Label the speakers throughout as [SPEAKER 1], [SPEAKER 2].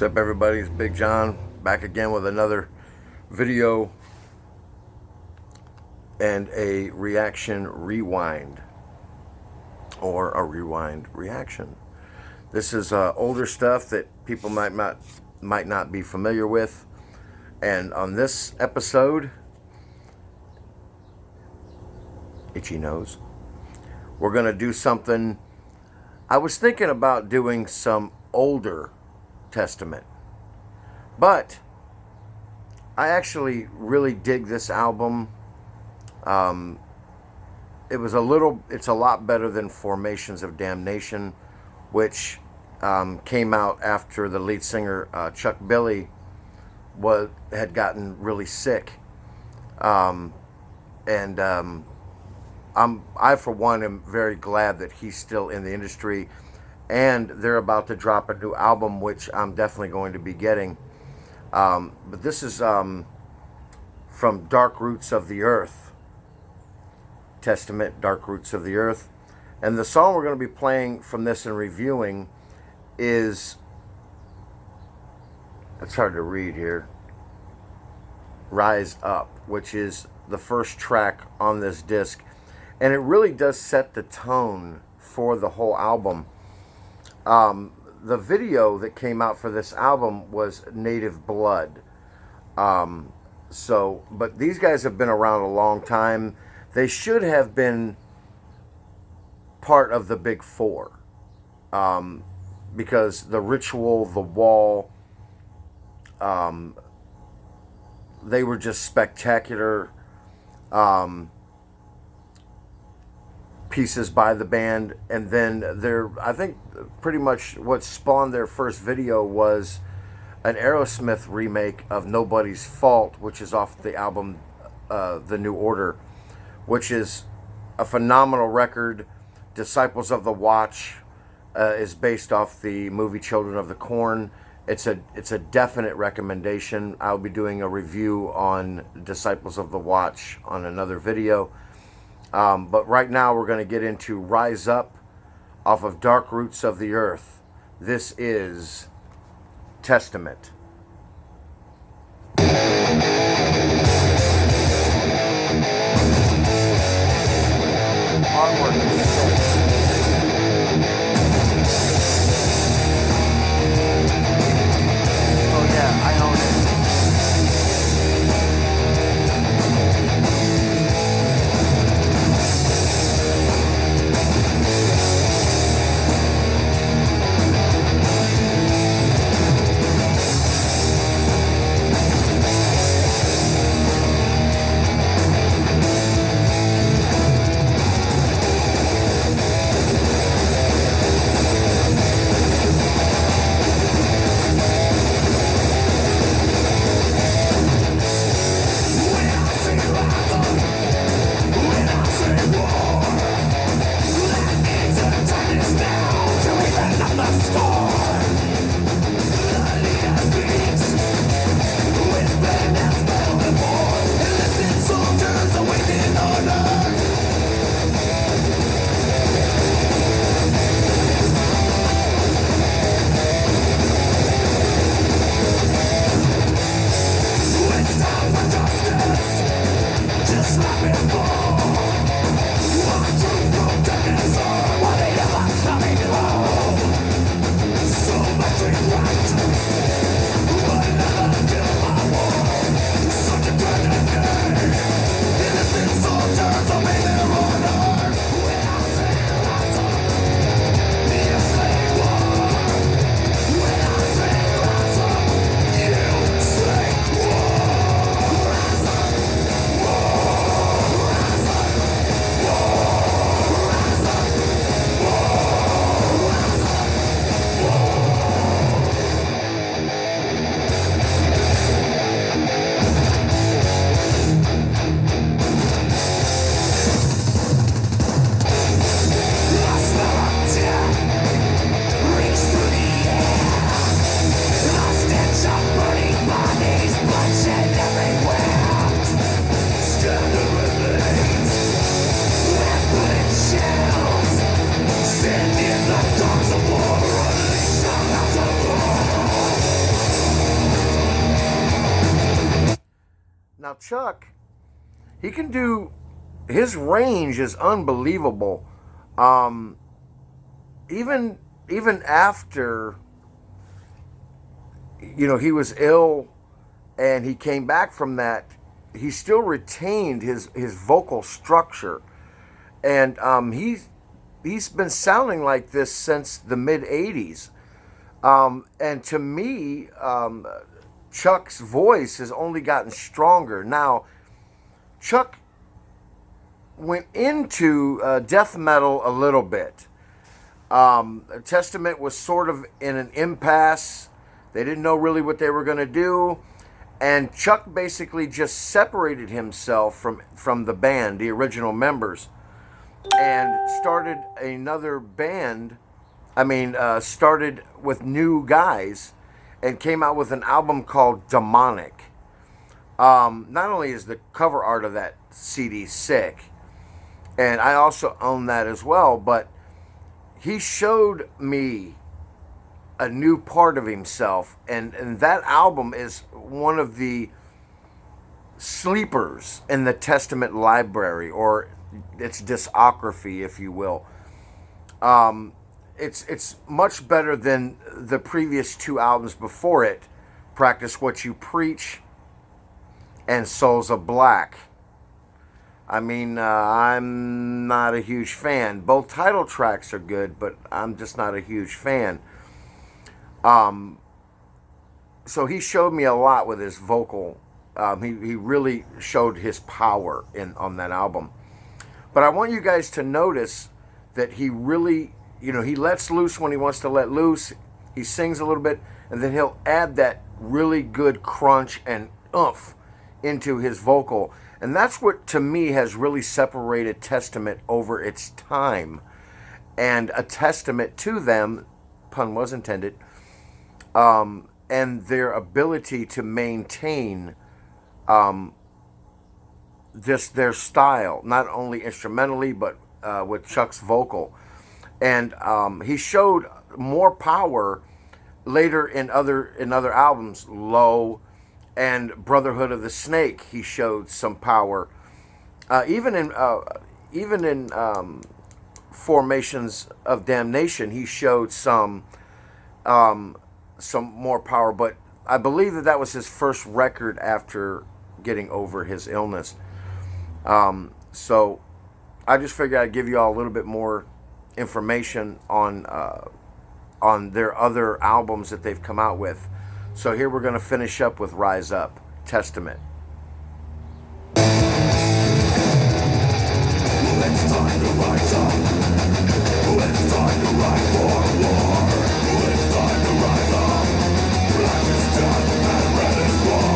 [SPEAKER 1] What's up, everybody? It's Big John back again with another video and a reaction rewind, or a rewind reaction. This is older stuff that people might not be familiar with, and on this episode, itchy nose, we're gonna do something. I was thinking about doing some older Testament, but I actually really dig this album. It's a lot better than Formations of Damnation, which came out after the lead singer Chuck Billy had gotten really sick, I for one am very glad that he's still in the industry. And they're about to drop a new album, which I'm definitely going to be getting. But this is from Dark Roots of the Earth. Testament, Dark Roots of the Earth. And the song we're going to be playing from this and reviewing is, it's hard to read here, Rise Up, which is the first track on this disc. And it really does set the tone for the whole album. The video that came out for this album was Native Blood. But these guys have been around a long time. They should have been part of the Big Four. Because The Ritual, The Wall, they were just spectacular pieces by the band. And then I think pretty much what spawned their first video was an Aerosmith remake of Nobody's Fault, which is off the album The New Order, which is a phenomenal record. Disciples of the Watch is based off the movie Children of the Corn. It's a definite recommendation. I'll be doing a review on Disciples of the Watch on another video. But right now we're going to get into Rise Up off of Dark Roots of the Earth. This is Testament. Artwork is sick. Oh yeah, I own it. Chuck, he can do, his range is unbelievable. Um, even after, he was ill and he came back from that, he still retained his vocal structure, and he's been sounding like this since the mid '80s. And to me, Chuck's voice has only gotten stronger. Now, Chuck went into death metal a little bit. Testament was sort of in an impasse. They didn't know really what they were going to do. And Chuck basically just separated himself from the band, the original members, and started another band. Started with new guys and came out with an album called Demonic. Not only is the cover art of that CD sick, and I also own that as well, but he showed me a new part of himself, and that album is one of the sleepers in the Testament library, or its discography, if you will. It's much better than the previous two albums before it, Practice What You Preach and Souls of Black. I'm not a huge fan. Both title tracks are good, but I'm just not a huge fan. So he showed me a lot with his vocal. He really showed his power on that album. But I want you guys to notice that he really, he lets loose when he wants to let loose. He sings a little bit, and then he'll add that really good crunch and oomph into his vocal. And that's what, to me, has really separated Testament over its time. And a testament to them, pun was intended, and their ability to maintain just their style, not only instrumentally, but with Chuck's vocal. And he showed more power later in other albums, Low and Brotherhood of the Snake. He showed some power, even in Formations of Damnation. He showed some more power, but I believe that was his first record after getting over his illness. So I just figured I'd give you all a little bit more information on their other albums that they've come out with. So here we're going to finish up with Rise Up, Testament.
[SPEAKER 2] It's time to rise up. It's time to rise for war. It's time to rise up. Black is death and red is war.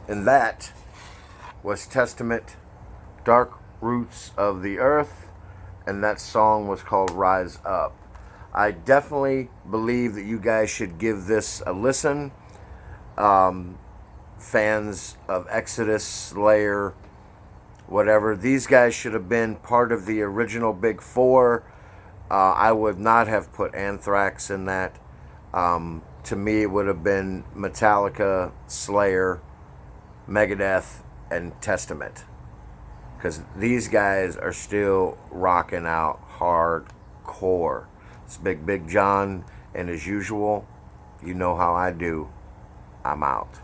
[SPEAKER 1] And that was Testament, Dark Roots of the Earth, and that song was called Rise Up. I definitely believe that you guys should give this a listen. Fans of Exodus, Slayer, whatever, these guys should have been part of the original Big Four. I would not have put Anthrax in that. To me, it would have been Metallica, Slayer, Megadeth, and Testament. Because these guys are still rocking out hardcore. It's Big John, and as usual, you know how I do. I'm out.